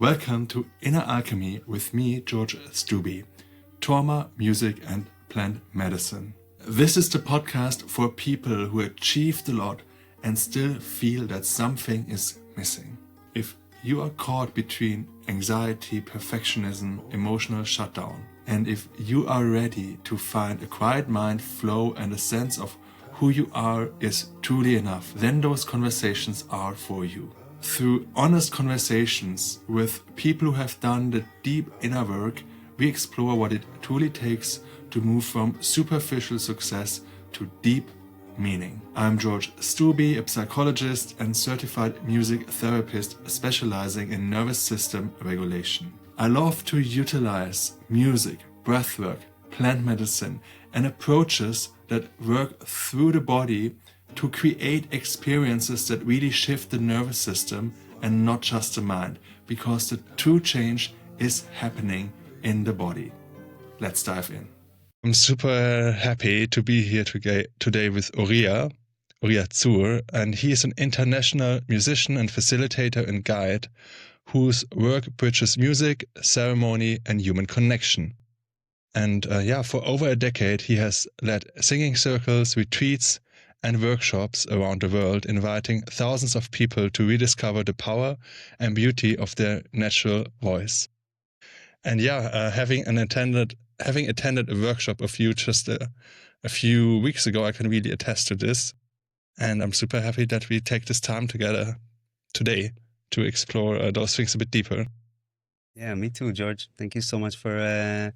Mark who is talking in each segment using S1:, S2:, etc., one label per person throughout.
S1: Welcome to Inner Alchemy with me, Georg Stuby, trauma, music, and plant medicine. This is the podcast for people who achieved a lot and still feel that something is missing. If you are caught between anxiety, perfectionism, emotional shutdown, and if you are ready to find a quiet mind, flow, and a sense of who you are is truly enough, then those conversations are for you. Through honest conversations with people who have done the deep inner work, we explore what it truly takes to move from superficial success to deep meaning. I'm Georg Stuby, a psychologist and certified music therapist specializing in nervous system regulation. I love to utilize music, breathwork, plant medicine, and approaches that work through the body to create experiences that really shift the nervous system and not just the mind, because the true change is happening in the body. Let's dive in. I'm super happy to be here today with Uria Tsur, and he is an international musician and facilitator and guide whose work bridges music, ceremony, and human connection. And for over a decade, he has led singing circles, retreats, and workshops around the world, inviting thousands of people to rediscover the power and beauty of their natural voice. And having attended a workshop of you just a few weeks ago, I can really attest to this. And I'm super happy that we take this time together today to explore those things a bit deeper.
S2: Yeah, me too, George. Thank you so much for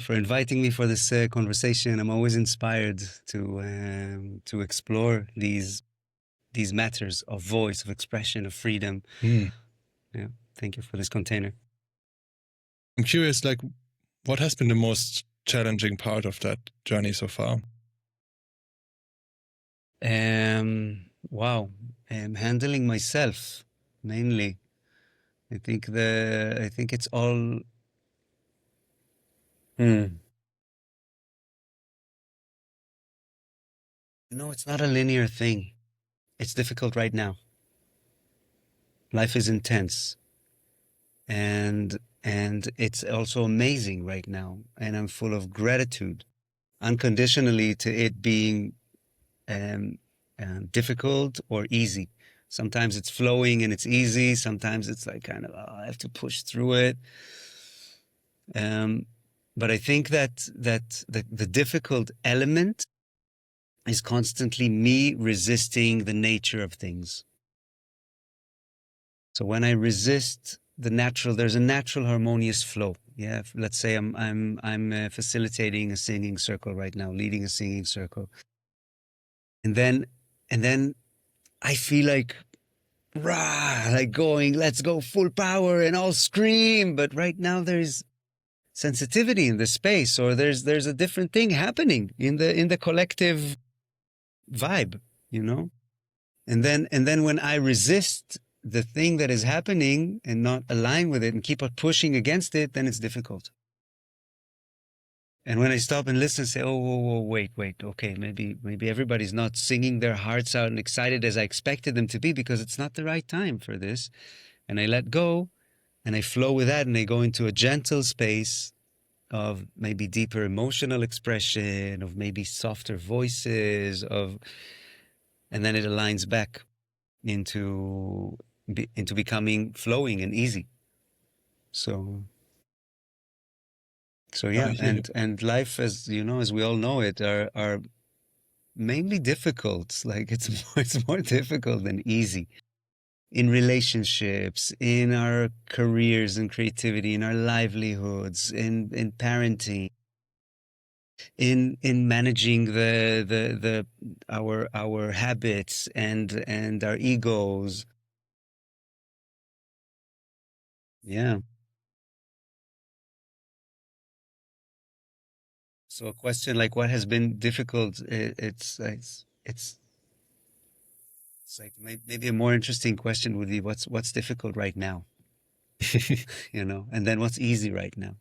S2: inviting me for this conversation. I'm always inspired to explore these matters of voice, of expression, of freedom. Yeah, thank you for this container.
S1: I'm curious, what has been the most challenging part of that journey so far?
S2: Handling myself mainly. I think it's all. No, it's not a linear thing. It's difficult right now. Life is intense. And it's also amazing right now. And I'm full of gratitude, unconditionally, to it being difficult or easy. Sometimes it's flowing and it's easy. Sometimes it's like kind of, I have to push through it. But I think that the difficult element is constantly me resisting the nature of things. So when I resist there's a natural harmonious flow. Yeah, let's say I'm facilitating a singing circle right now, leading a singing circle, and then I feel like, rah, like going, let's go full power and I'll scream. But right now there's sensitivity in the space, or there's a different thing happening in the collective vibe, And then when I resist the thing that is happening and not align with it and keep on pushing against it, then it's difficult. And when I stop and listen, say, oh, wait, okay, maybe everybody's not singing their hearts out and excited as I expected them to be, because it's not the right time for this. And I let go and I flow with that, and I go into a gentle space of maybe deeper emotional expression, of maybe softer voices, and then it aligns back into becoming flowing and easy. So yeah, and life, as you know, as we all know it, are mainly difficult. Like it's more difficult than easy in relationships, in our careers and creativity, in our livelihoods, in parenting, in managing our habits and our egos. Yeah. So a question like what has been difficult? It's like maybe a more interesting question would be what's difficult right now, and then what's easy right now.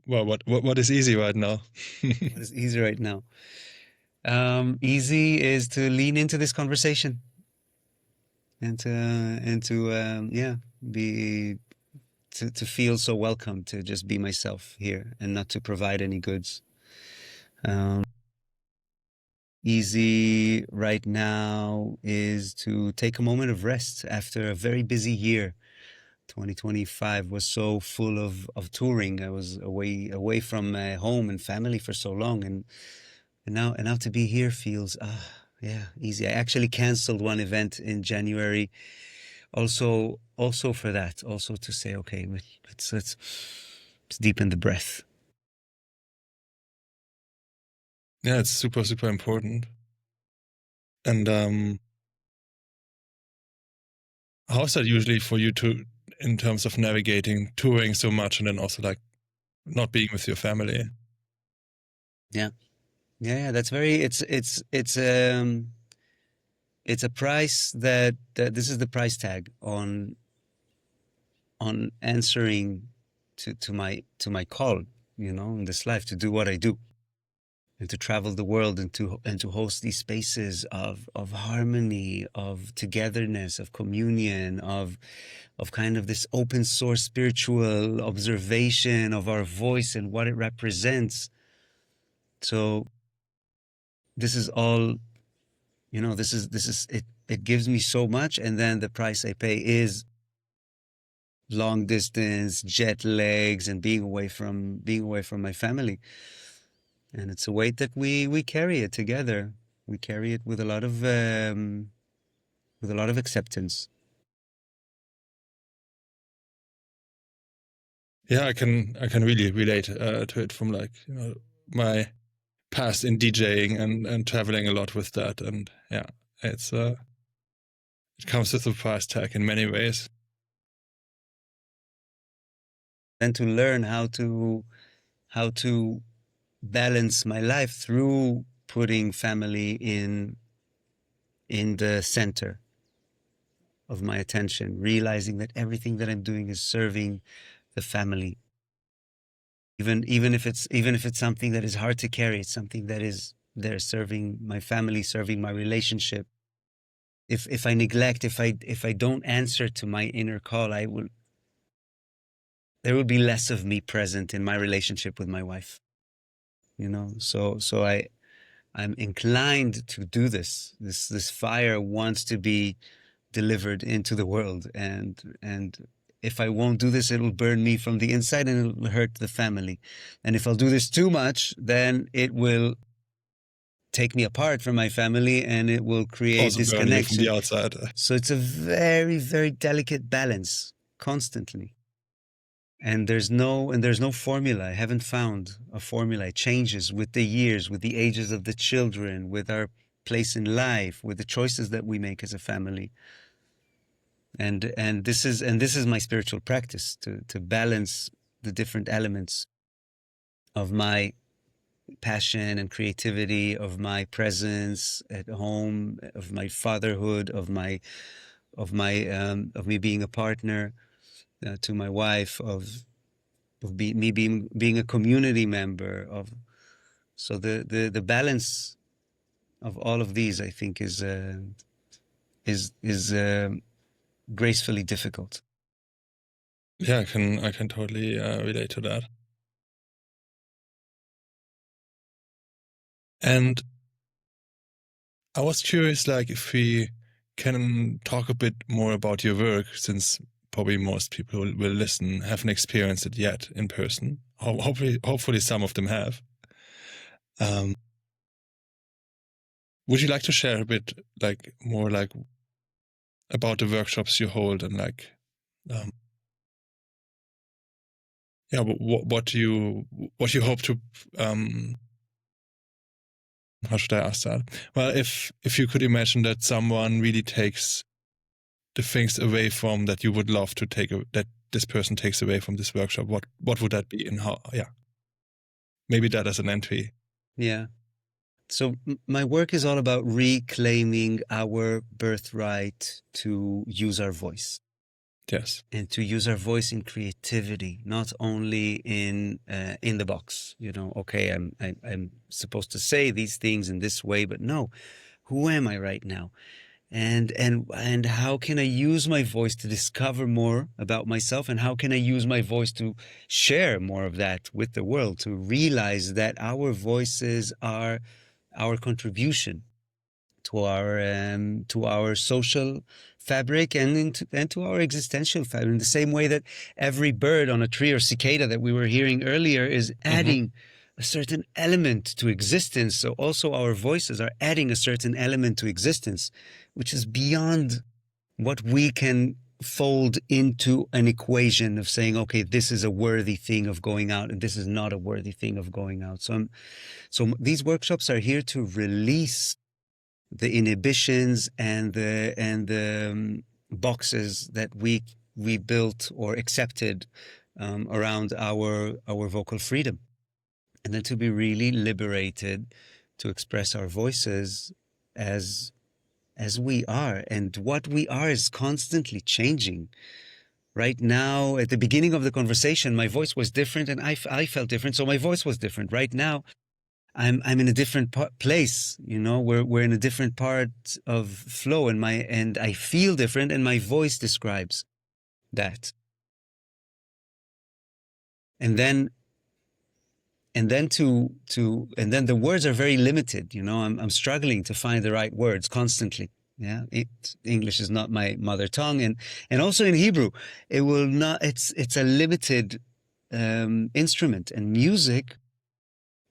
S1: Well, what is easy right now?
S2: What is easy right now? Easy is to lean into this conversation and to be to feel so welcome, to just be myself here and not to provide any goods. Easy right now is to take a moment of rest after a very busy year. 2025 was so full of touring. I was away from home and family for so long, and now to be here feels easy. I actually canceled one event in January, also for that, also to say, okay, let's deepen the breath.
S1: Yeah, it's super, super important. And how's that usually for you to, in terms of navigating touring so much and then also like not being with your family?
S2: Yeah. That's very. It's a price that this is the price tag on answering to my call, in this life, to do what I do, and to travel the world, and to host these spaces of harmony, of togetherness, of communion, of kind of this open source spiritual observation of our voice and what it represents. So this is all, this is it. It gives me so much, and then the price I pay is long distance, jet lags, and being away from my family. And it's a weight that we carry it together. We carry it with a lot of acceptance.
S1: Yeah, I can really relate to it from like, my past in DJing and traveling a lot with that. And yeah, it's it comes with a price tag in many ways.
S2: And to learn how to balance my life through putting family in the center of my attention, realizing that everything that I'm doing is serving the family. Even if it's something that is hard to carry, it's something that is there serving my family, serving my relationship. If I neglect, if I don't answer to my inner call, there will be less of me present in my relationship with my wife. So I'm inclined to do this. This fire wants to be delivered into the world, and if I won't do this, it'll burn me from the inside and it'll hurt the family. And if I'll do this too much, then it will take me apart from my family and it will create
S1: Also burn you from
S2: disconnection.
S1: the outside.
S2: So it's a very, very delicate balance constantly. And there's no formula. I haven't found a formula. It changes with the years, with the ages of the children, with our place in life, with the choices that we make as a family. And this is my spiritual practice, to balance the different elements of my passion and creativity, of my presence at home, of my fatherhood, of me being a partner to my wife, of me being a community member of. So the balance of all of these, I think, is gracefully difficult.
S1: Yeah, I can totally relate to that. And I was curious, like, if we can talk a bit more about your work, since probably most people who will listen haven't experienced it yet in person. Hopefully some of them have. Would you like to share a bit, like, more like about the workshops you hold and like, what you hope to, how should I ask that? Well, if you could imagine that someone really takes the things away from that you would love to that this person takes away from this workshop, what would that be, and how? Yeah, maybe that as an entry.
S2: Yeah. So my work is all about reclaiming our birthright to use our voice.
S1: Yes.
S2: And to use our voice in creativity, not only in the box. Okay, I'm supposed to say these things in this way, but no, who am I right now? and how can I use my voice to discover more about myself, and how can I use my voice to share more of that with the world, to realize that our voices are our contribution to our social fabric and to our existential fabric, in the same way that every bird on a tree or cicada that we were hearing earlier is adding a certain element to existence. So also our voices are adding a certain element to existence, which is beyond what we can fold into an equation of saying, okay, this is a worthy thing of going out and this is not a worthy thing of going out. So these workshops are here to release the inhibitions and the boxes that we built or accepted around our vocal freedom, and then to be really liberated to express our voices as we are. And what we are is constantly changing. Right now, at the beginning of the conversation, my voice was different and I felt different, so my voice was different. Right now, I'm in a different place, you know. We're in a different part of flow, and I feel different, and my voice describes that. And then the words are very limited, you know. I'm struggling to find the right words constantly. Yeah, English is not my mother tongue, and also in Hebrew, it will not. It's a limited instrument, and music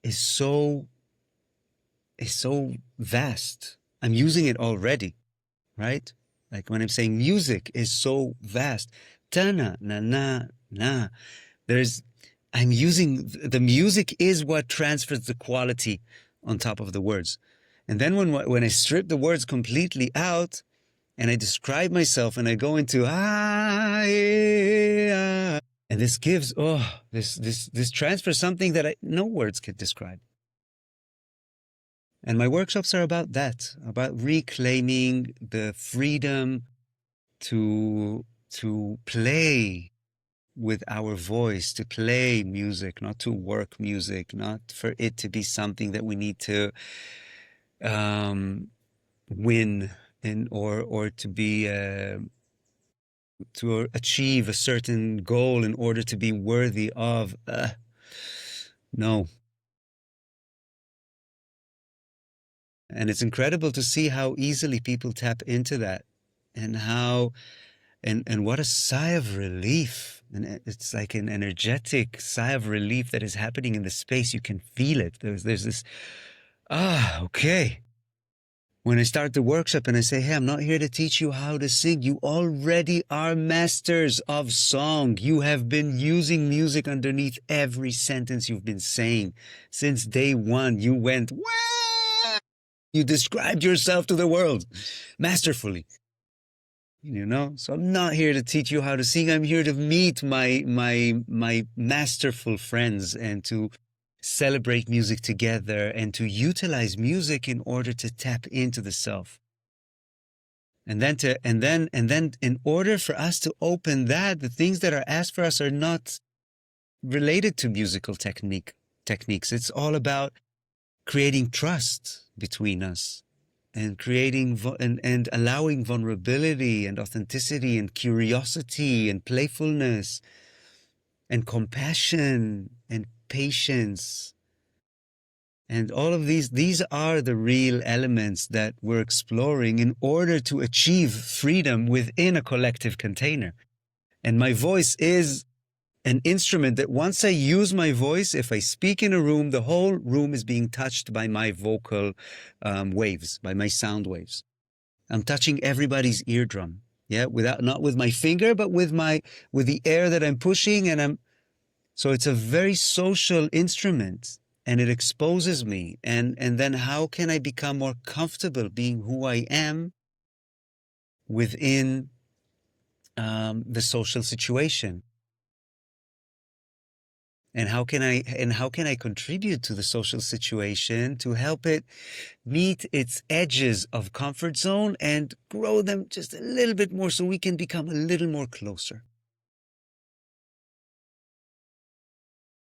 S2: is so vast. I'm using it already, right? Like when I'm saying music is so vast, ta-na, na, na, na. I'm using, the music is what transfers the quality on top of the words. And then when I strip the words completely out and I describe myself and I go into and this gives, this transfers something that no words could describe. And my workshops are about that, about reclaiming the freedom to play with our voice, to play music, not to work music, not for it to be something that we need to win in, or to be to achieve a certain goal in order to be worthy of. No. And it's incredible to see how easily people tap into that, and how, and what a sigh of relief. And it's like an energetic sigh of relief that is happening in the space. You can feel it. There's this, okay. When I start the workshop and I say, hey, I'm not here to teach you how to sing. You already are masters of song. You have been using music underneath every sentence you've been saying. Since day one, you went, wah! You described yourself to the world masterfully, you know. So I'm not here to teach you how to sing. I'm here to meet my masterful friends and to celebrate music together and to utilize music in order to tap into the self. And then in order for us to open that, the things that are asked for us are not related to musical techniques. It's all about creating trust between us, and creating and allowing vulnerability and authenticity and curiosity and playfulness and compassion and patience. And all of these are the real elements that we're exploring in order to achieve freedom within a collective container. And my voice is an instrument that once I use my voice, if I speak in a room, the whole room is being touched by my vocal waves, by my sound waves. I'm touching everybody's eardrum, yeah, not with my finger, but with the air that I'm pushing, so it's a very social instrument, and it exposes me. And then how can I become more comfortable being who I am within the social situation? And how can I contribute to the social situation to help it meet its edges of comfort zone and grow them just a little bit more so we can become a little more closer?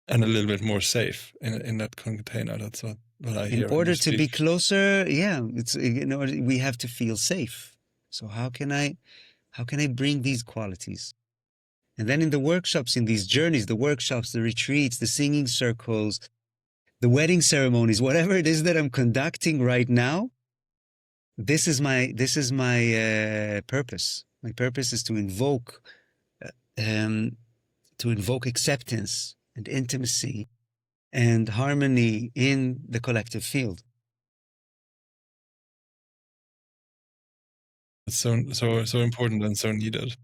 S1: And a little bit more safe in that container. That's what I hear.
S2: In order to be closer, yeah, we have to feel safe. So how can I bring these qualities? And then in the workshops, in these journeys, the workshops, the retreats, the singing circles, the wedding ceremonies, whatever it is that I'm conducting right now, this is my purpose. My purpose is to invoke acceptance and intimacy and harmony in the collective field.
S1: It's so important and so needed.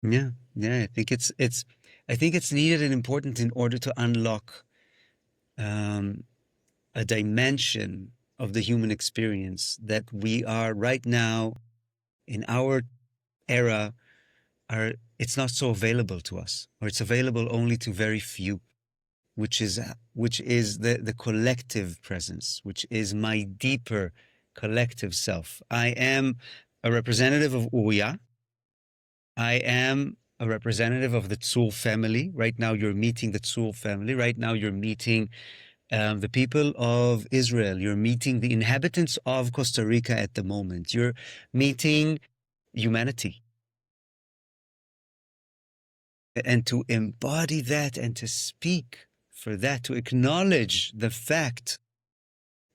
S2: Yeah, I think it's needed and important in order to unlock a dimension of the human experience that we are right now in our era it's not so available to us, or it's available only to very few, which is the collective presence, which is my deeper collective self. I am a representative of Uria. I am a representative of the Tsur family. Right now you're meeting the Tsur family. Right now you're meeting the people of Israel. You're meeting the inhabitants of Costa Rica at the moment. You're meeting humanity. And to embody that and to speak for that, to acknowledge the fact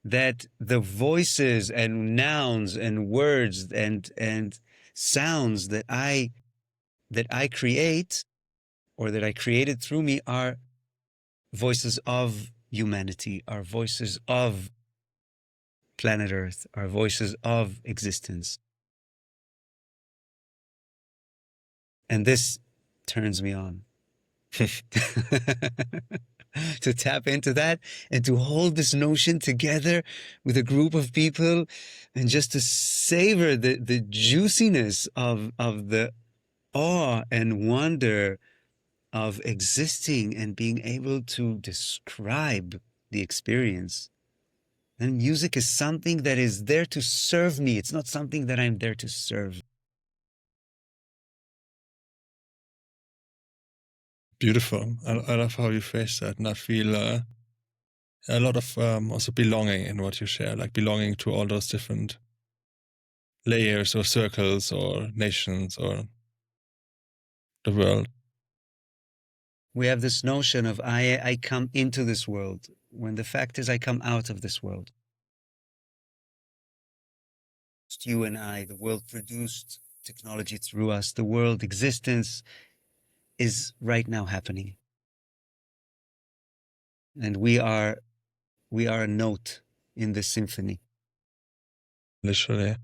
S2: that the voices and nouns and words and sounds that I create, or that I created through me, are voices of humanity, are voices of planet Earth, are voices of existence. And this turns me on. To tap into that and to hold this notion together with a group of people, and just to savor the juiciness of the awe and wonder of existing and being able to describe the experience. And music is something that is there to serve me. It's not something that I'm there to serve.
S1: Beautiful. I love how you phrase that, and I feel a lot of also belonging in what you share, like belonging to all those different layers or circles or nations or the world.
S2: We have this notion of I come into this world, when the fact is I come out of this world. You and I, the world produced technology through us, the world existence is right now happening. And we are a note in the symphony.
S1: Literally.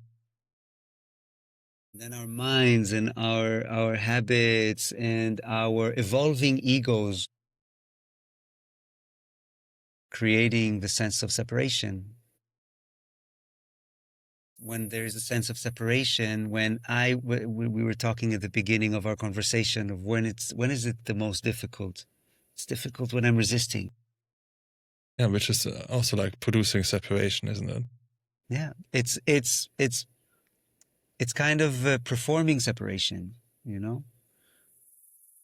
S2: Then our minds and our habits and our evolving egos creating the sense of separation. When there is a sense of separation, when we were talking at the beginning of our conversation of when is it the most difficult? It's difficult when I'm resisting.
S1: Yeah, which is also like producing separation, isn't it?
S2: Yeah, it's kind of performing separation, you know.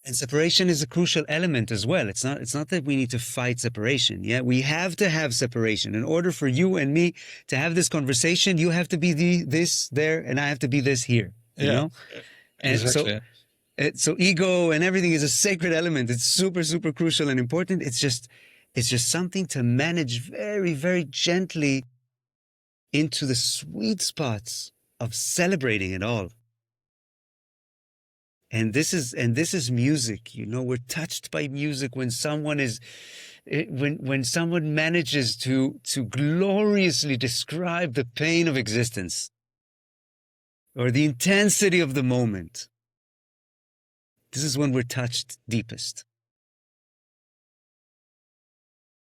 S2: And separation is a crucial element as well. It's not that we need to fight separation. Yeah, we have to have separation. In order for you and me to have this conversation, you have to be this there, and I have to be this here. You know? And
S1: exactly.
S2: So ego and everything is a sacred element. It's super, super crucial and important. It's just something to manage very, very gently into the sweet spots of celebrating it all. And this is music. You know, we're touched by music when someone is, when someone manages to gloriously describe the pain of existence or the intensity of the moment. This is when we're touched deepest.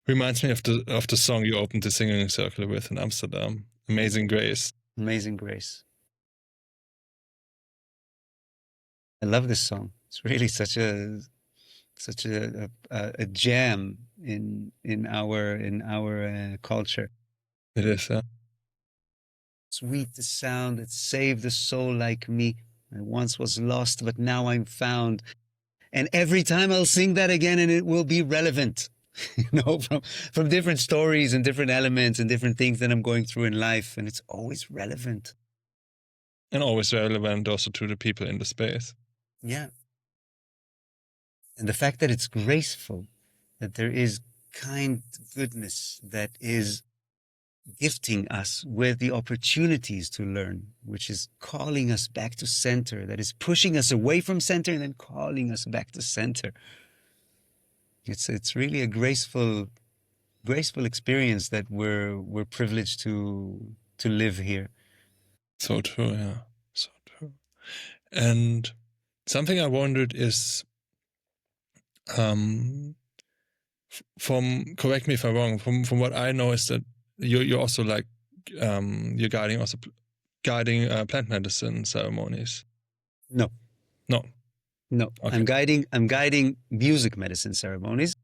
S1: Reminds me of the song you opened the singing circle with in Amsterdam, Amazing Grace.
S2: Amazing Grace. I love this song. It's really such a jam in our culture.
S1: It is, yeah.
S2: Sweet the sound that saved a soul like me. I once was lost, but now I'm found. And every time I'll sing that again, and it will be relevant, you know, from different stories and different elements and different things that I'm going through in life. And it's always relevant.
S1: And always relevant also to the people in the space.
S2: Yeah. And the fact that it's graceful, that there is kind goodness that is gifting us with the opportunities to learn, which is calling us back to center, that is pushing us away from center and then calling us back to center. It's really a graceful experience that we're privileged to live here.
S1: So true, yeah. So true. And something I wondered is, correct me if I'm wrong, from what I know is that you're also like, you're guiding plant medicine ceremonies.
S2: No.
S1: Okay.
S2: I'm guiding music medicine ceremonies.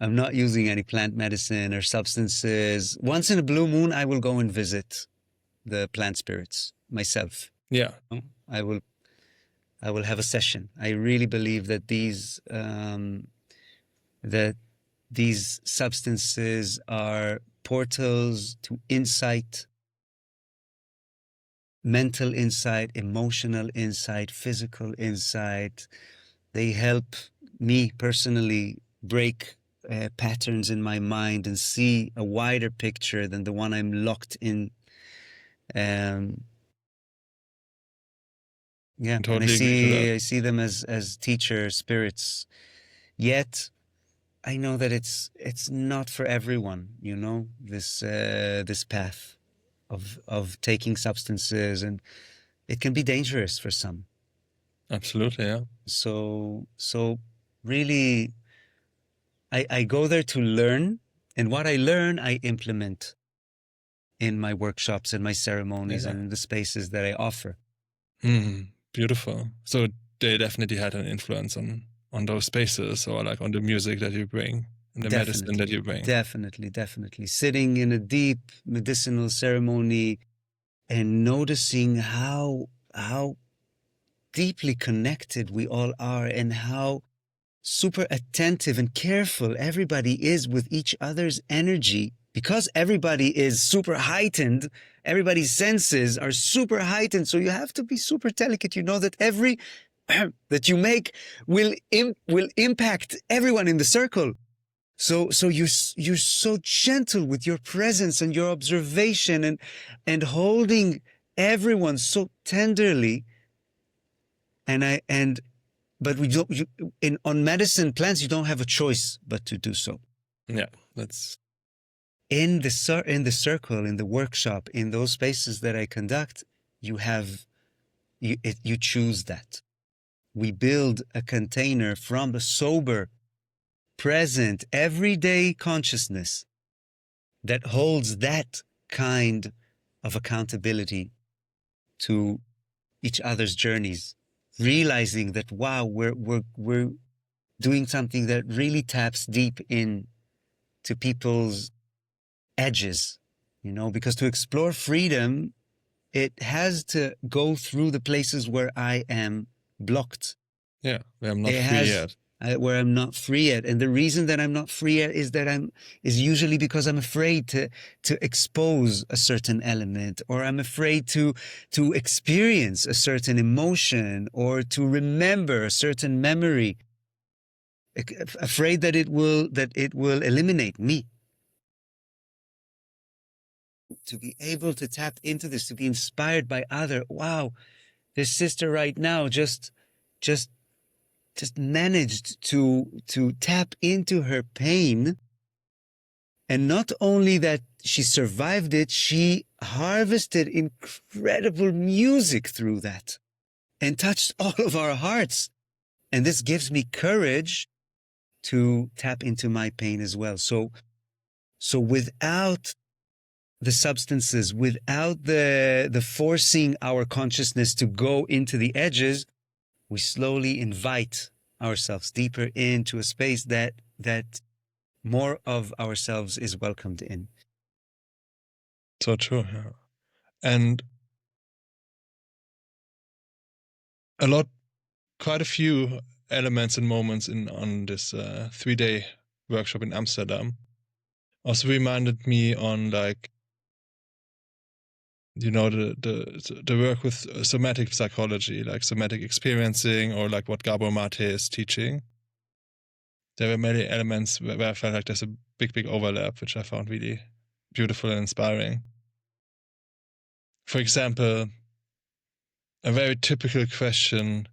S2: I'm not using any plant medicine or substances. Once in a blue moon, I will go and visit the plant spirits myself.
S1: Yeah.
S2: I will have a session. I really believe that these substances are portals to insight, mental insight, emotional insight, physical insight. They help me personally break patterns in my mind and see a wider picture than the one I'm locked in. Yeah,
S1: Totally
S2: and
S1: agree to that.
S2: I see them as teacher spirits. Yet I know that it's not for everyone, you know, this path of taking substances, and it can be dangerous for some.
S1: Absolutely, yeah.
S2: So really, I go there to learn, and what I learn, I implement in my workshops and my ceremonies and in the spaces that I offer.
S1: Beautiful. So they definitely had an influence on those spaces, or like on the music that you bring and the medicine that you bring.
S2: Definitely. Sitting in a deep medicinal ceremony and noticing how deeply connected we all are, and how super attentive and careful everybody is with each other's energy, because everybody is super heightened. Everybody's senses are super heightened. So you have to be super delicate. You know that every that you make will impact everyone in the circle. So you're so gentle with your presence and your observation, and holding everyone so tenderly. But we don't. On medicine plants, you don't have a choice but to do so.
S1: Yeah, that's
S2: in the circle, in the workshop, in those spaces that I conduct. You choose that. We build a container from the sober, present, everyday consciousness that holds that kind of accountability to each other's journeys, realizing that, wow, we're doing something that really taps deep in to people's edges, you know, because to explore freedom, it has to go through the places where I am blocked.
S1: Yeah, where I'm not free yet.
S2: Where I'm not free yet. And the reason that I'm not free yet is that is usually because I'm afraid to expose a certain element, or I'm afraid to experience a certain emotion, or to remember a certain memory, afraid that it will eliminate me. To be able to tap into this, to be inspired by wow, this sister right now just managed to tap into her pain. And not only that she survived it, she harvested incredible music through that and touched all of our hearts. And this gives me courage to tap into my pain as well. So without the substances, without the forcing our consciousness to go into the edges, we slowly invite ourselves deeper into a space that more of ourselves is welcomed in.
S1: So true, yeah. And quite a few elements and moments on this 3-day workshop in Amsterdam also reminded me on like you know, the work with somatic psychology, like somatic experiencing, or like what Gabor Mate is teaching. There were many elements where I felt like there's a big overlap, which I found really beautiful and inspiring. For example, a very typical question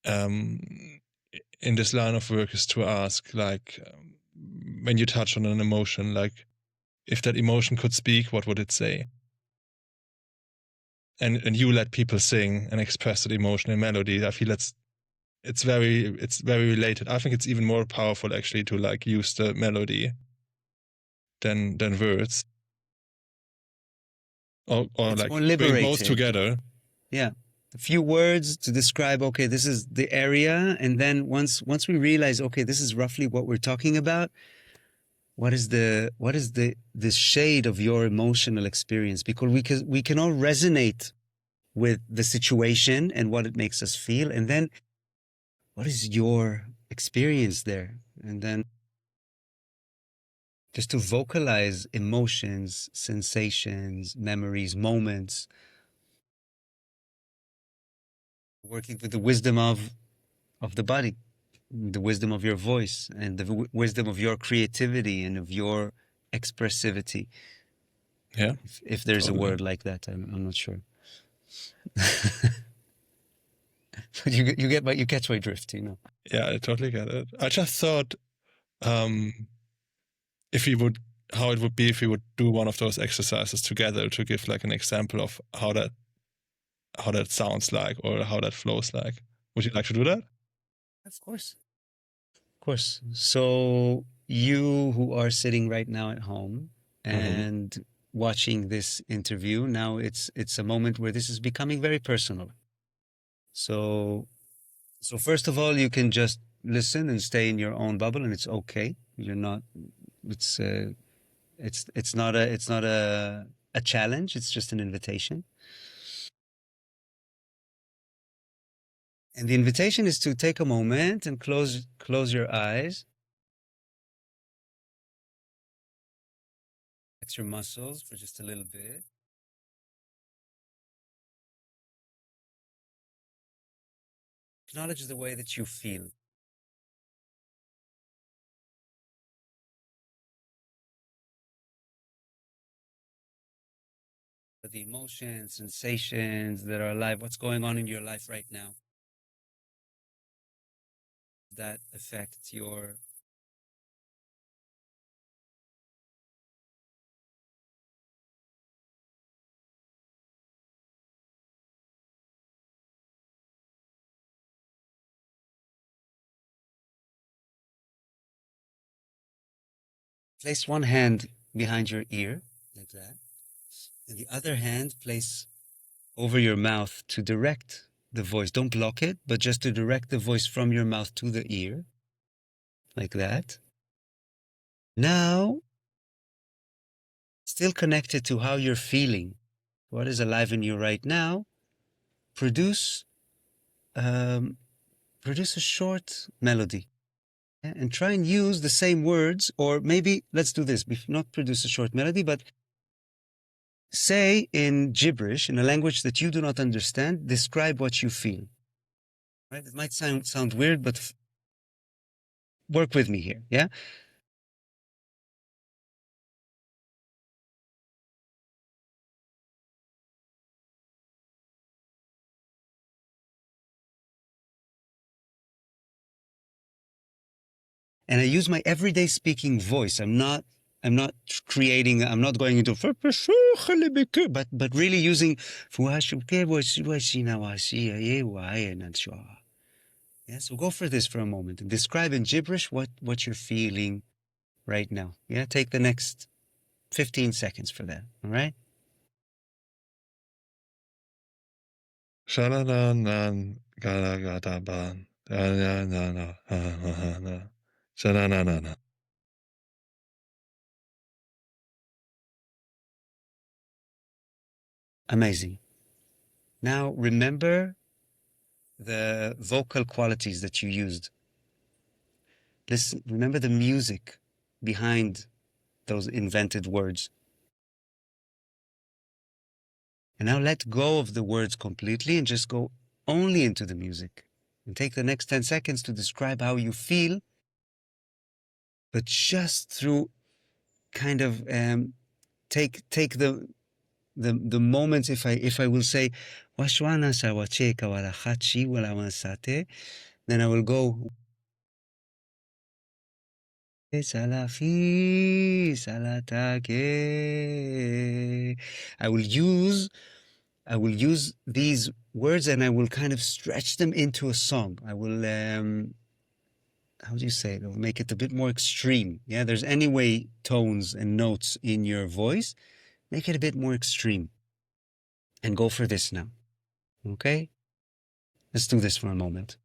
S1: in this line of work is to ask, like, when you touch on an emotion, like, if that emotion could speak, what would it say? And you let people sing and express that emotion in melody. I feel it's very related. I think it's even more powerful actually to like use the melody than words, or
S2: It's
S1: like
S2: more
S1: bring both
S2: liberated.
S1: together.
S2: Yeah. A few words to describe, okay, this is the area. And then once we realize, okay, this is roughly what we're talking about, what is the shade of your emotional experience? Because we can all resonate with the situation and what it makes us feel. And then what is your experience there? And then just to vocalize emotions, sensations, memories, moments, working with the wisdom of the body, the wisdom of your voice, and the wisdom of your creativity and of your expressivity.
S1: Yeah,
S2: If there's
S1: totally.
S2: a word like that, I'm not sure. But you catch my drift, you know.
S1: Yeah, I totally get it. I just thought, if we would, how it would be if we would do one of those exercises together to give like an example of how that sounds like or how that flows like. Would you like to do that?
S2: Of course. Of course. So you who are sitting right now at home and watching this interview, now it's a moment where this is becoming very personal. So first of all, you can just listen and stay in your own bubble, and it's okay. You're not. It's it's not a challenge. It's just an invitation. And the invitation is to take a moment and close your eyes. Relax your muscles for just a little bit. Acknowledge the way that you feel. The emotions, sensations that are alive, what's going on in your life right now that affect your. Place one hand behind your ear, like that, and the other hand place over your mouth to direct the voice. Don't block it, but just to direct the voice from your mouth to the ear, like that. Now, still connected to how you're feeling, what is alive in you right now, produce um, produce a short melody. And try and use the same words, or maybe let's do this, not produce a short melody, but say in gibberish, in a language that you do not understand, describe what you feel. Right? It might sound weird, but work with me here, yeah? And I use my everyday speaking voice. I'm not creating, I'm not going into, but really using, yeah, so go for this for a moment and describe in gibberish what you're feeling right now. Yeah, take the next 15 seconds for that, all right?
S1: Shalalanan, galagadaban, danyanana, shalananana.
S2: Amazing. Now remember the vocal qualities that you used. Listen, remember the music behind those invented words. And now let go of the words completely and just go only into the music. And take the next 10 seconds to describe how you feel, but just through kind of take the moments. If I will say washwana sawache kawalahachi walamasate, then I will go salafi salatake. I will use these words and I will kind of stretch them into a song. I will how do you say it? I'll make it a bit more extreme. Yeah, there's anyway tones and notes in your voice. Make it a bit more extreme. And go for this now. Okay? Let's do this for a moment.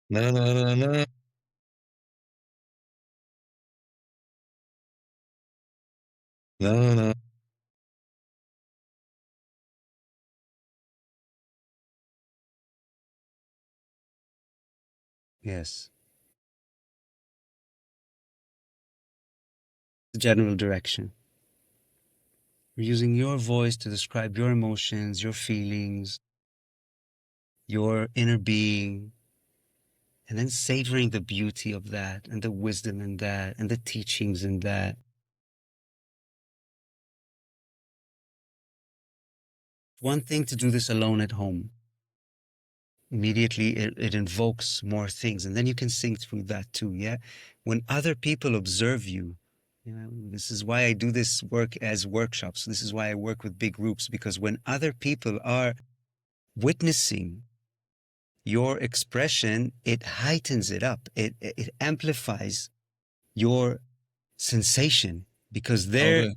S1: Na na na na. Na na.
S2: Yes. The general direction. You're using your voice to describe your emotions, your feelings, your inner being, and then savoring the beauty of that and the wisdom in that and the teachings in that. One thing to do this alone at home. Immediately it invokes more things, and then you can sing through that too. Yeah, when other people observe you, this is why I do this work as workshops. This is why I work with big groups, because when other people are witnessing your expression, it heightens it up. It amplifies your sensation, because their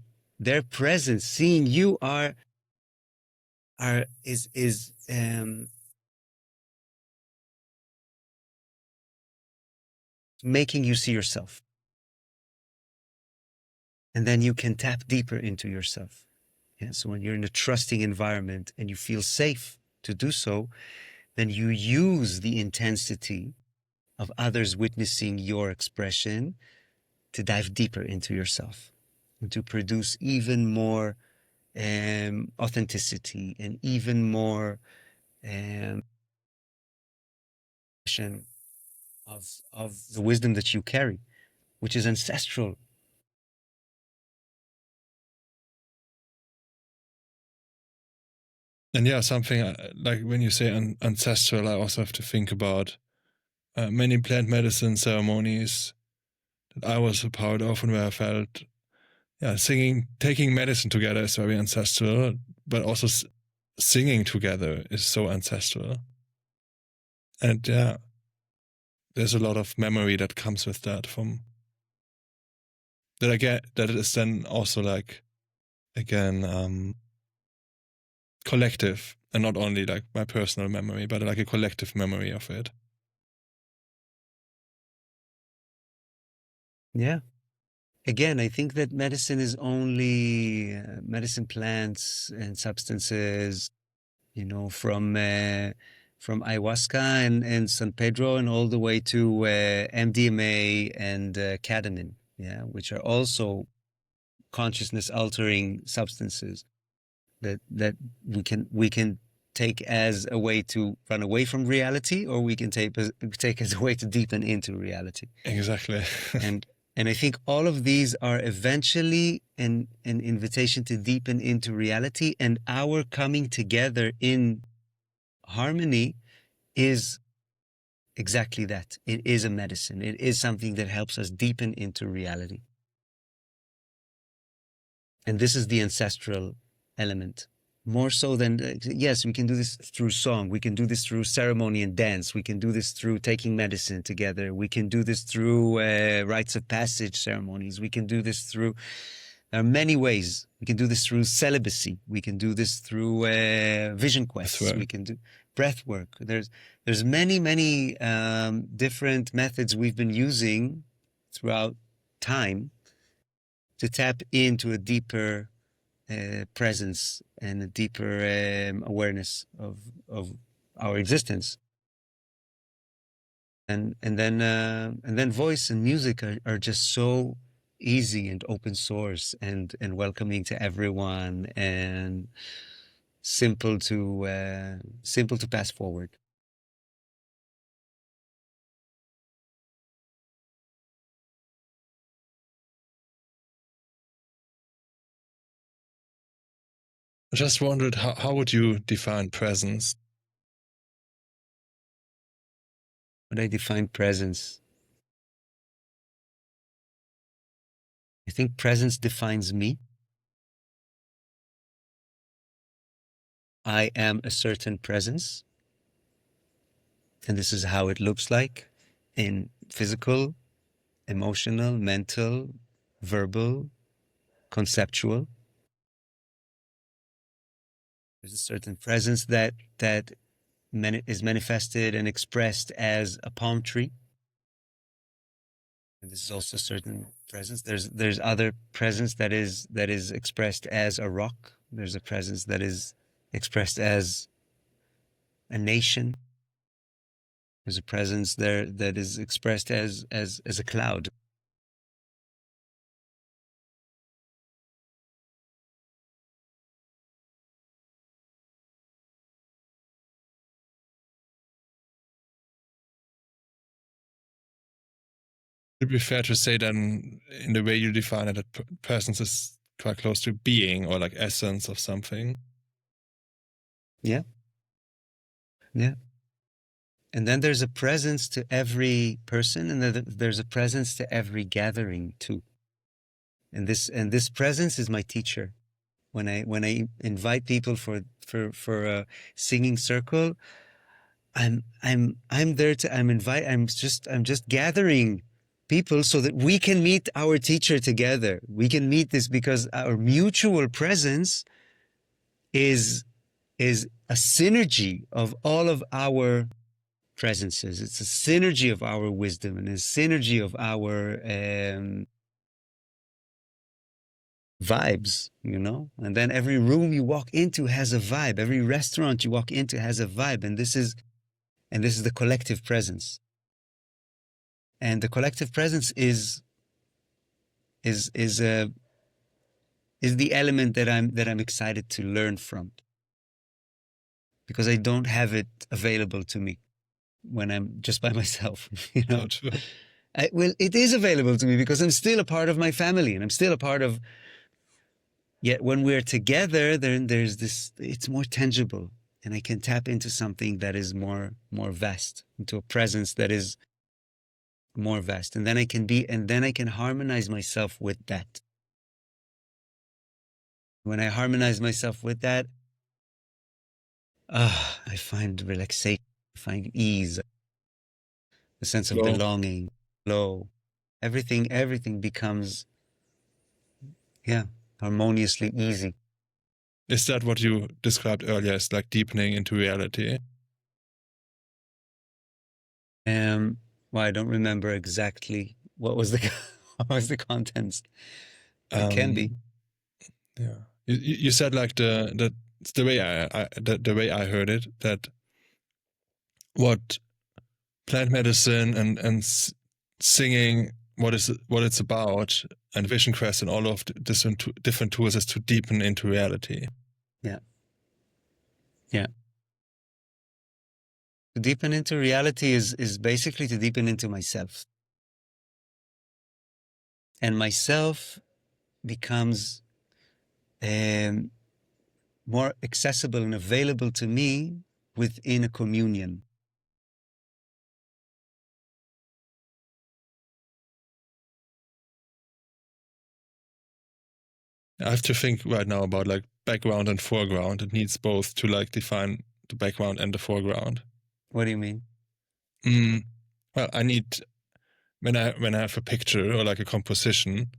S2: presence, seeing you is making you see yourself. And then you can tap deeper into yourself. Yeah, so when you're in a trusting environment and you feel safe to do so, then you use the intensity of others witnessing your expression to dive deeper into yourself and to produce even more authenticity and even more of the wisdom that you carry, which is ancestral.
S1: And yeah, something like when you say ancestral, I also have to think about many plant medicine ceremonies that I was a part of, and where I felt, yeah, singing, taking medicine together is very ancestral, but also singing together is so ancestral. And yeah, there's a lot of memory that comes with that from that I get, that is then also like, again, collective, and not only like my personal memory, but like a collective memory of it.
S2: Yeah. Again, I think that medicine is only medicine plants and substances, from ayahuasca and San Pedro and all the way to MDMA and ketamine, yeah, which are also consciousness altering substances that we can take as a way to run away from reality, or we can take as a way to deepen into reality.
S1: Exactly.
S2: And I think all of these are eventually an invitation to deepen into reality, and our coming together in harmony is exactly that. It is a medicine. It is something that helps us deepen into reality. And this is the ancestral element. More so than, yes, we can do this through song. We can do this through ceremony and dance. We can do this through taking medicine together. We can do this through rites of passage ceremonies. We can do this through, there are many ways. We can do this through celibacy. We can do this through vision quests. We can do breath work. There's many different methods we've been using throughout time to tap into a deeper presence and a deeper awareness of our existence. and then voice and music are just so easy and open source and welcoming to everyone and simple to pass forward.
S1: I just wondered, how would you define presence?
S2: When I define presence, I think presence defines me. I am a certain presence, and this is how it looks like in physical, emotional, mental, verbal, conceptual. There's a certain presence that is manifested and expressed as a palm tree. And this is also a certain presence. There's other presence that is expressed as a rock. There's a presence that is expressed as a nation. There's a presence there that is expressed as a cloud.
S1: Would it be fair to say then, in the way you define it, that presence is quite close to being or like essence of something?
S2: Yeah. Yeah. And then there's a presence to every person, and then there's a presence to every gathering too. And this presence is my teacher. When I invite people for a singing circle, I'm there to I'm just gathering people so that we can meet our teacher together. We can meet this because our mutual presence is a synergy of all of our presences. It's a synergy of our wisdom and a synergy of our vibes, and then every room you walk into has a vibe. Every restaurant you walk into has a vibe. And this is the collective presence. And the collective presence is the element that I'm excited to learn from, because I don't have it available to me when I'm just by myself. Well, it is available to me because I'm still a part of my family, and I'm still a part of. Yet when we're together, then there's this. It's more tangible, and I can tap into something that is more vast, into a presence that is more vast, and then I can harmonize myself with that. When I harmonize myself with that, I find relaxation, I find ease, a sense of belonging, flow. Everything becomes, harmoniously easy.
S1: Is that what you described earlier as like deepening into reality?
S2: Well, I don't remember exactly what was the contents. It can be.
S1: Yeah. You said like the way I heard it, that what plant medicine and singing, what it's about, and Vision Quest and all of the different tools is to deepen into reality.
S2: Yeah. To deepen into reality is basically to deepen into myself. And myself becomes more accessible and available to me within a communion.
S1: I have to think right now about like background and foreground. It needs both to like define the background and the foreground.
S2: What do you mean?
S1: Well, I need, when I have a picture or like a composition,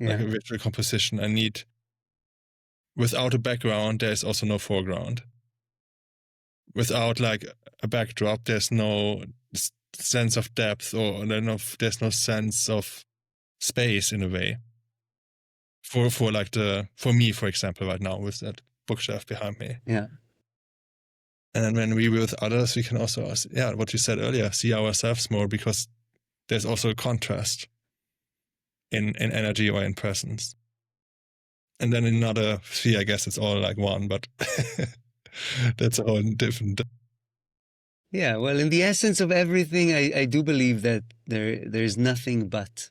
S1: like a visual composition, I need, without a background, there's also no foreground. Without like a backdrop, there's no sense of depth, or there's no sense of space in a way. For me, for example, right now with that bookshelf behind me.
S2: Yeah.
S1: And then when we're with others, we can also, yeah, what you said earlier, see ourselves more, because there's also a contrast in energy or in presence. And then in another sphere, I guess it's all like one, but that's all different.
S2: Yeah, well, in the essence of everything, I do believe that there's nothing but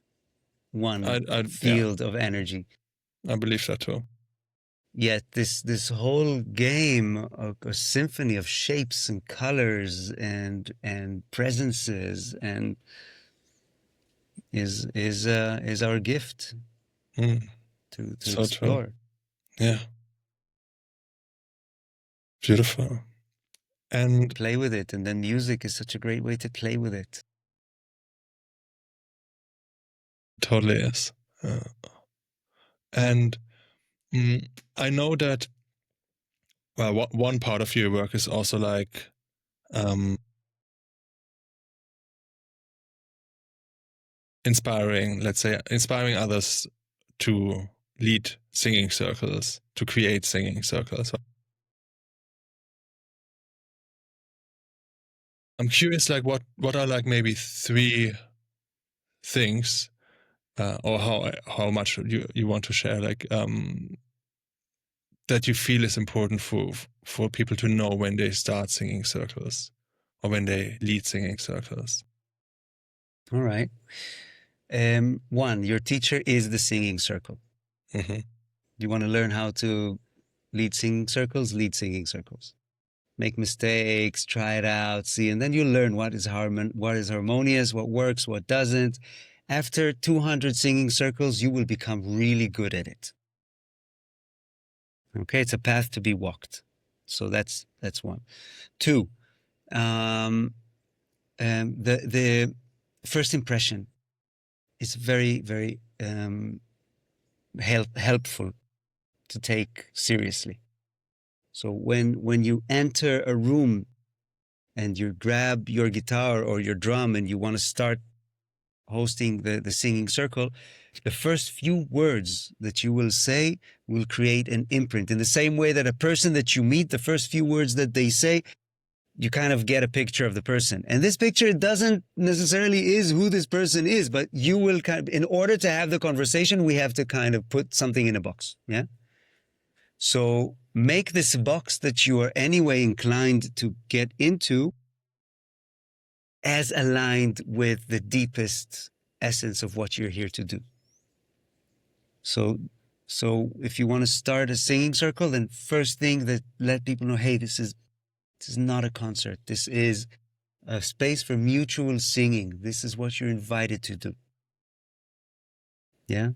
S2: one field of energy.
S1: I believe that too.
S2: Yet this whole game, a symphony of shapes and colors and presences, and is our gift to so explore. True.
S1: Yeah, beautiful. And
S2: play with it, and then music is such a great way to play with it.
S1: Totally is. And I know that, well, one part of your work is also like inspiring, let's say, inspiring others to lead singing circles, to create singing circles. I'm curious, like, what are like maybe 3 things, or how much you want to share, like, that you feel is important for people to know when they start singing circles or when they lead singing circles.
S2: All right. 1, your teacher is the singing circle.
S1: Mm-hmm.
S2: You want to learn how to lead singing circles? Lead singing circles. Make mistakes, try it out, see, and then you learn what is harmonious, what works, what doesn't. After 200 singing circles, you will become really good at it. Okay, it's a path to be walked. So that's 1. 2, the first impression is very, very helpful to take seriously. So when you enter a room and you grab your guitar or your drum and you want to start hosting the singing circle, the first few words that you will say will create an imprint. In the same way that a person that you meet, the first few words that they say, you kind of get a picture of the person. And this picture doesn't necessarily is who this person is, but you will kind of, in order to have the conversation, we have to kind of put something in a box. Yeah. So make this box that you are anyway inclined to get into as aligned with the deepest essence of what you're here to do. So if you want to start a singing circle, then first thing that let people know, hey, this is not a concert. This is a space for mutual singing. This is what you're invited to do. Yeah?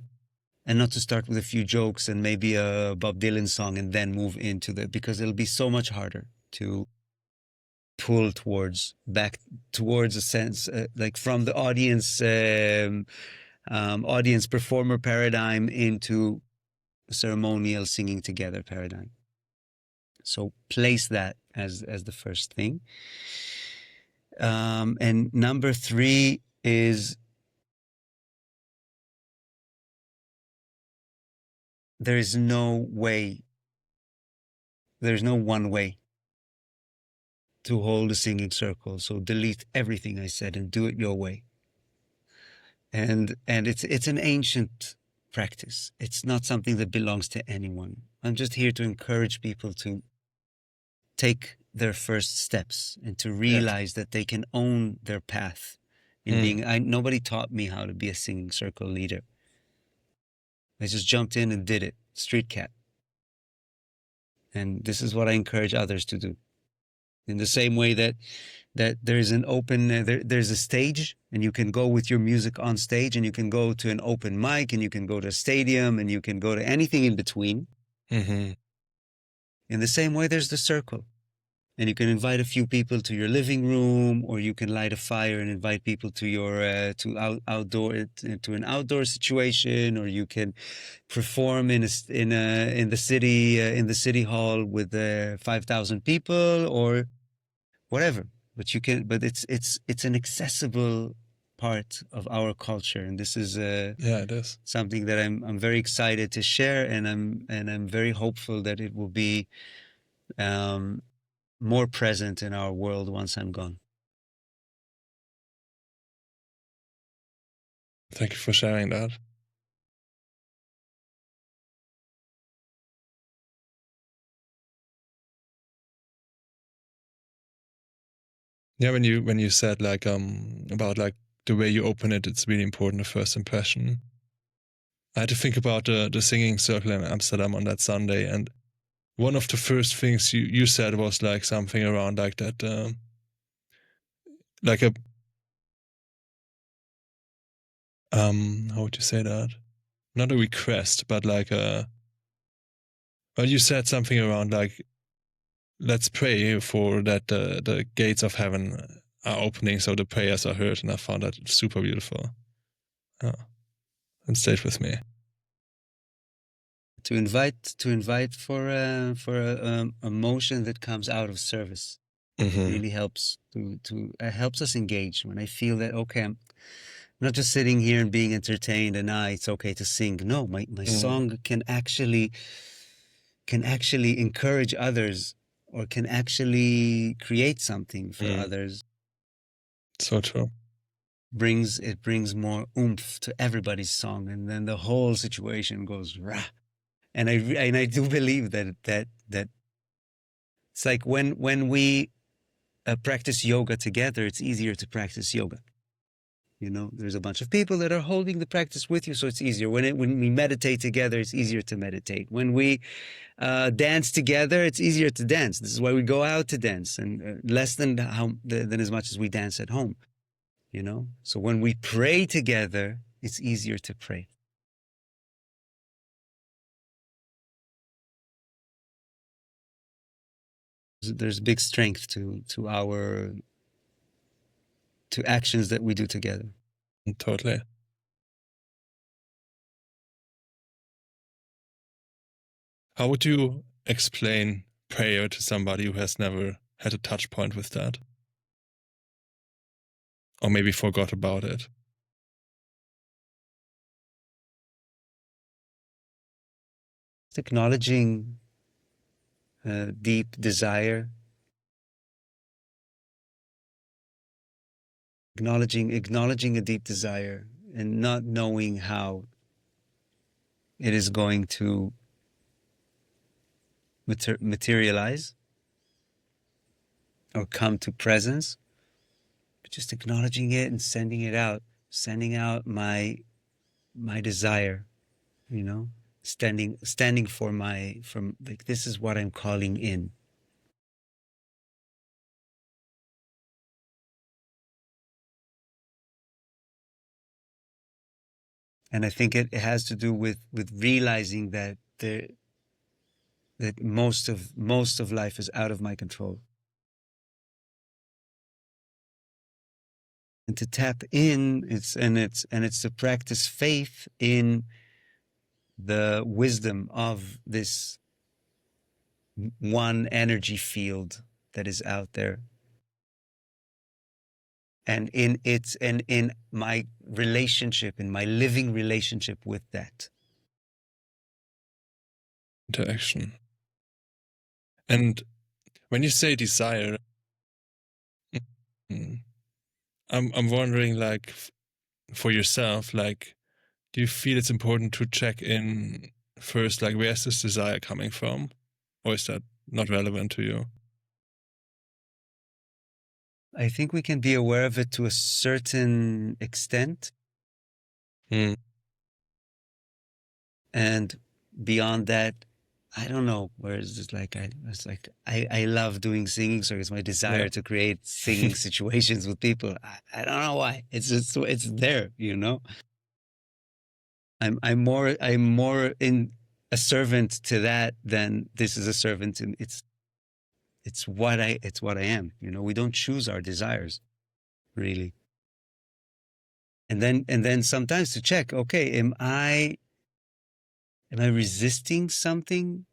S2: And not to start with a few jokes and maybe a Bob Dylan song and then move into because it'll be so much harder to pull back towards a sense, like from the audience performer paradigm into a ceremonial singing together paradigm. So place that as the first thing. And number 3 is there's no one way to hold a singing circle. So delete everything I said and do it your way. And it's an ancient practice. It's not something that belongs to anyone. I'm just here to encourage people to take their first steps and to realize that they can own their path in being. Nobody taught me how to be a singing circle leader. I just jumped in and did it. Street cat. And this is what I encourage others to do. In the same way that there's an open, there's a stage, and you can go with your music on stage, and you can go to an open mic, and you can go to a stadium, and you can go to anything in between. In the same way, there's the circle. And you can invite a few people to your living room, or you can light a fire and invite people to your to an outdoor situation, or you can perform in the city hall with 5,000 people or whatever. But you can. But it's an accessible part of our culture, and this is it is something that I'm very excited to share, and I'm very hopeful that it will be. more present in our world once I'm gone.
S1: Thank you for sharing that. Yeah, when you said like about like the way you open it, it's really important, the first impression. I had to think about the singing circle in Amsterdam on that Sunday, and one of the first things you said was like something around like that, like a how would you say that? Not a request, but like a. Well, you said something around like, let's pray for that the gates of heaven are opening so the prayers are heard, and I found that super beautiful. Yeah, and stayed with me.
S2: To invite for a motion that comes out of service. Really helps to helps us engage. When I feel that, okay, I'm not just sitting here and being entertained and it's okay to sing. No, my song can actually encourage others, or can actually create something for others.
S1: So true.
S2: It brings more oomph to everybody's song, and then the whole situation goes rah. And I do believe that it's like when we practice yoga together, it's easier to practice yoga. You know, there's a bunch of people that are holding the practice with you, so it's easier. When we meditate together, it's easier to meditate. When we dance together, it's easier to dance. This is why we go out to dance, and less than as much as we dance at home. You know, so when we pray together, it's easier to pray. There's big strength to actions that we do together.
S1: Totally. How would you explain prayer to somebody who has never had a touch point with that? Or maybe forgot about it?
S2: It's acknowledging deep desire, acknowledging a deep desire, and not knowing how it is going to materialize or come to presence, but just acknowledging it and sending out my desire, you know, standing for like, this is what I'm calling in. And I think it has to do with realizing that that most of life is out of my control. And to tap in, it's to practice faith in the wisdom of this one energy field that is out there, and in my relationship, in my living relationship with that
S1: Interaction. And when you say desire, I'm wondering, like, for yourself, like, do you feel it's important to check in first, like, where's this desire coming from? Or is that not relevant to you?
S2: I think we can be aware of it to a certain extent. And beyond that, I don't know. Whereas it's like I love doing singing, so it's my desire to create singing situations with people. I don't know why. It's just it's there, you know. I'm more in a servant to that than this is a servant, and it's what I am. You know, we don't choose our desires, really. And then sometimes to check, okay, am I resisting something?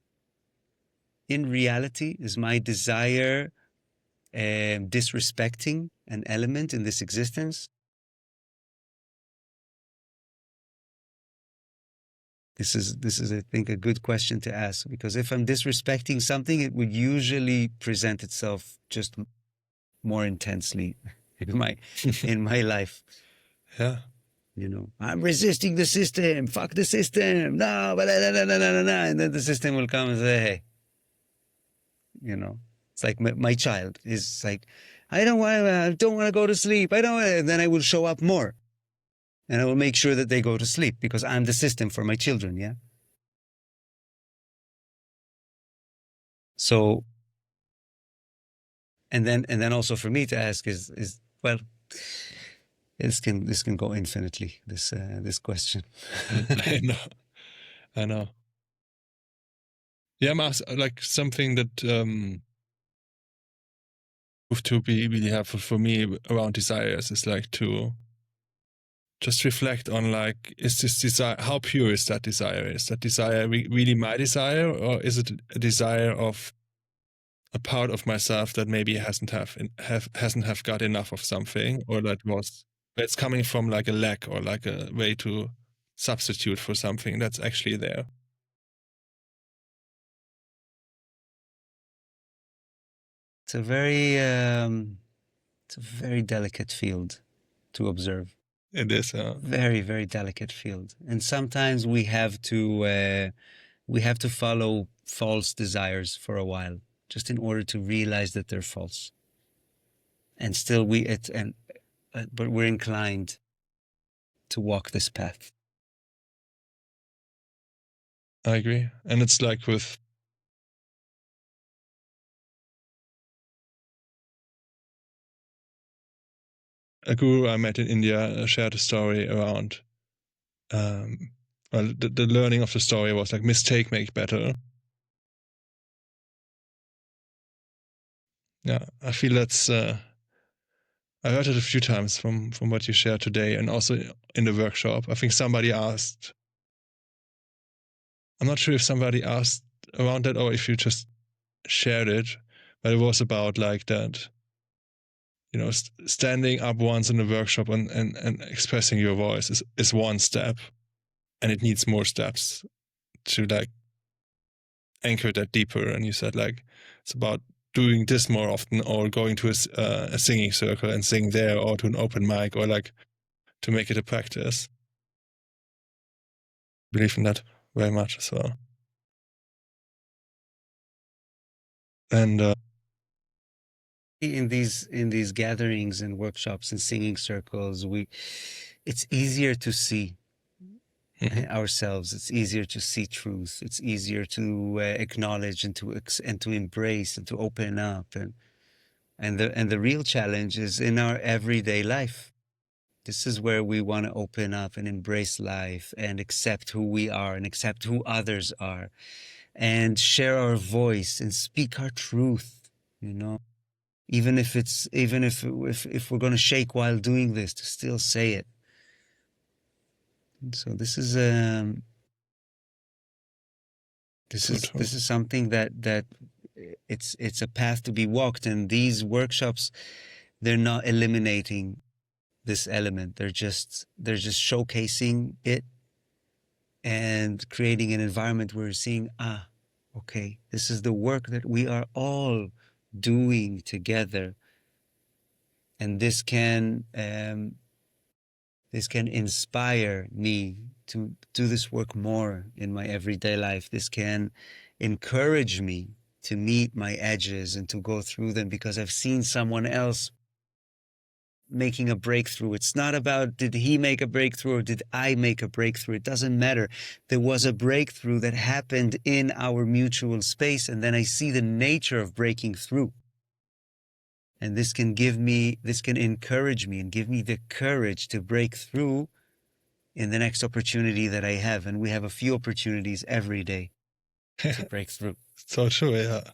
S2: In reality, is my desire disrespecting an element in this existence? This is I think a good question to ask, because if I'm disrespecting something, it would usually present itself just more intensely in my life.
S1: Yeah.
S2: You know, I'm resisting the system. Fuck the system. No, but and then the system will come and say, hey, you know, it's like my child is like, I don't want to go to sleep. I don't want to, and then I will show up more. And I will make sure that they go to sleep because I'm the system for my children, yeah? So, and then also for me to ask is well, this can go infinitely, this question.
S1: I know. I know. Yeah, like something that proved to be really helpful for me around desires is like to just reflect on, like, is this desire, how pure is that desire? Is that desire really my desire, or is it a desire of a part of myself that maybe hasn't have got enough of something, or it's coming from like a lack or like a way to substitute for something that's actually there.
S2: It's a very delicate field to observe.
S1: It is.
S2: Very, very delicate field. And sometimes we have to follow false desires for a while, just in order to realize that they're false. And still but we're inclined to walk this path.
S1: I agree. And it's like with a guru I met in India shared a story around, well, the learning of the story was like, mistake make better. Yeah, I feel that's, I heard it a few times from what you shared today, and also in the workshop. I think somebody asked, I'm not sure if somebody asked around that or if you just shared it, but it was about like that, you know, standing up once in a workshop and expressing your voice is one step, and it needs more steps to like anchor that deeper. And you said like it's about doing this more often, or going to a singing circle and sing there, or to an open mic, or like to make it a practice. I believe in that very much as well. And
S2: In these gatherings and workshops and singing circles, it's easier to see ourselves. It's easier to see truth. It's easier to acknowledge and to embrace and to open up. And the real challenge is in our everyday life. This is where we want to open up and embrace life and accept who we are and accept who others are and share our voice and speak our truth, you know, even if we're going to shake while doing this, to still say it. And so this is something that it's a path to be walked, and these workshops, they're not eliminating this element. They're just showcasing it and creating an environment where we're seeing, okay, this is the work that we are all doing together, and this can inspire me to do this work more in my everyday life. This can encourage me to meet my edges and to go through them because I've seen someone else making a breakthrough. It's not about did he make a breakthrough or did I make a breakthrough. It doesn't matter. There was a breakthrough that happened in our mutual space, and then I see the nature of breaking through. And this can encourage me and give me the courage to break through in the next opportunity that I have. And we have a few opportunities every day to break through.
S1: So true, yeah.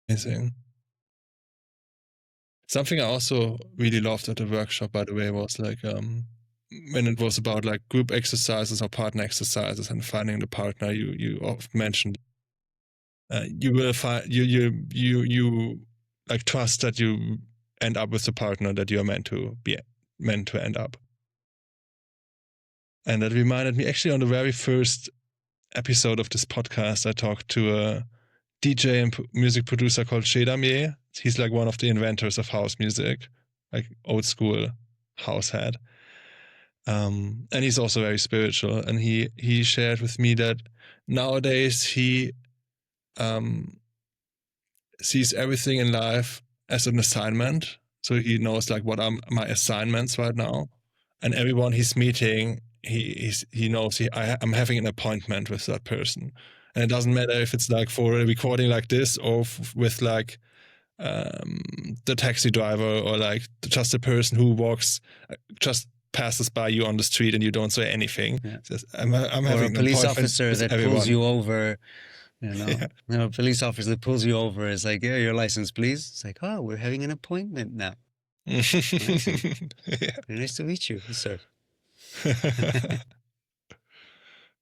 S1: Amazing. Something I also really loved at the workshop, by the way, was like when it was about like group exercises or partner exercises and finding the partner. You often mentioned you will find you like trust that you end up with the partner that you're meant to end up. And that reminded me, actually, on the very first episode of this podcast, I talked to a DJ and music producer called Shedamie. He's like one of the inventors of house music, like old school house head. And he's also very spiritual. And he shared with me that nowadays he sees everything in life as an assignment. So he knows like what are my assignments right now, and everyone he's meeting, he knows I'm having an appointment with that person, and it doesn't matter if it's like for a recording like this or with like the taxi driver or like just a person who walks just passes by you on the street and you don't say anything.
S2: Yeah.
S1: Says, I'm having
S2: or a
S1: an
S2: police
S1: appointment
S2: officer
S1: with
S2: that
S1: everyone.
S2: pulls you over. You know,
S1: Yeah.
S2: you know, a police officer that pulls you over is like, yeah, your license, please. It's like, oh, we're having an appointment now. Nice.
S1: Yeah.
S2: Very nice to meet you, sir.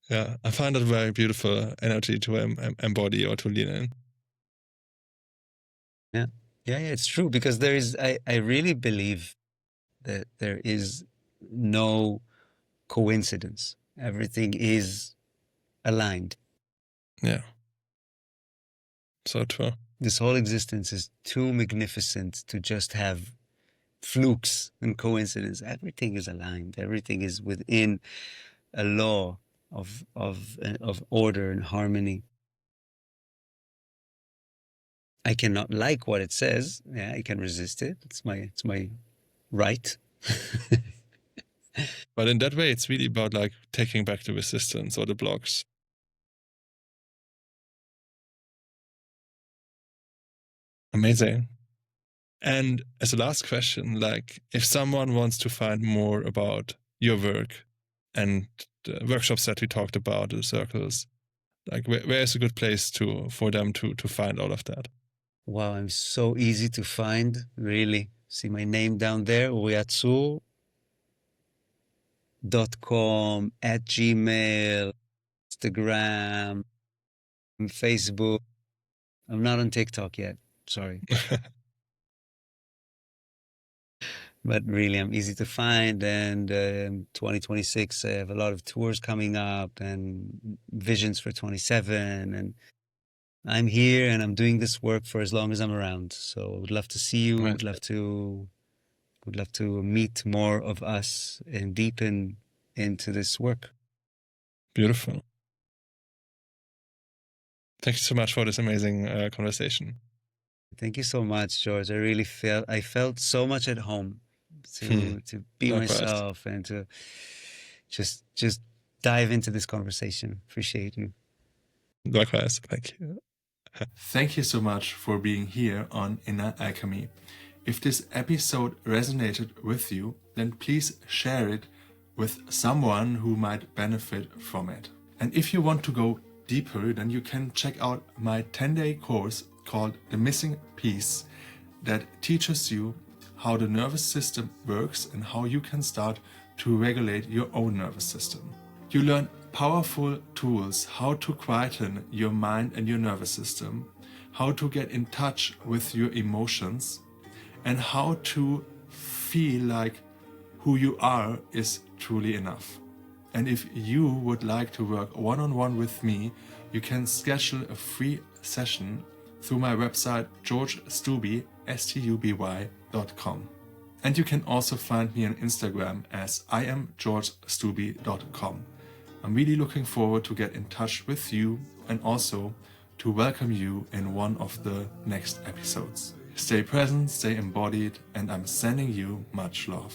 S1: Yeah, I find that very beautiful energy to embody or to lean in.
S2: Yeah, it's true, because there is, I really believe that there is no coincidence. Everything is aligned.
S1: Yeah. So true.
S2: This whole existence is too magnificent to just have flukes and coincidence. Everything is aligned. Everything is within a law of order and harmony. I cannot like what it says. Yeah, I can resist it. It's my right.
S1: But in that way, it's really about like taking back the resistance or the blocks. Amazing. And as a last question, like if someone wants to find more about your work and the workshops that we talked about, the circles, like where is a good place for them to find all of that?
S2: Wow, I'm so easy to find, really. See my name down there, Uria Tsur, .com, @Gmail, Instagram, Facebook. I'm not on TikTok yet. Sorry. But really, I'm easy to find. And 2026, I have a lot of tours coming up and visions for 27. And I'm here and I'm doing this work for as long as I'm around. So I would love to see you. Would love to meet more of us and deepen into this work.
S1: Beautiful. Thank you so much for this amazing conversation.
S2: Thank you so much, George. I felt so much at home to be
S1: Likewise.
S2: myself and to just dive into this conversation. Appreciate you.
S1: Likewise. Thank you. Thank you so much for being here on Inner Alchemy. If this episode resonated with you, then please share it with someone who might benefit from it. And if you want to go deeper, then you can check out my 10-day course called The Missing Piece that teaches you how the nervous system works and how you can start to regulate your own nervous system. You learn powerful tools how to quieten your mind and your nervous system, how to get in touch with your emotions, and how to feel like who you are is truly enough. And if you would like to work one-on-one with me, you can schedule a free session through my website georgstuby, stuby.com. And you can also find me on Instagram as iamgeorgstuby.com. I'm really looking forward to get in touch with you and also to welcome you in one of the next episodes. Stay present, stay embodied, and I'm sending you much love.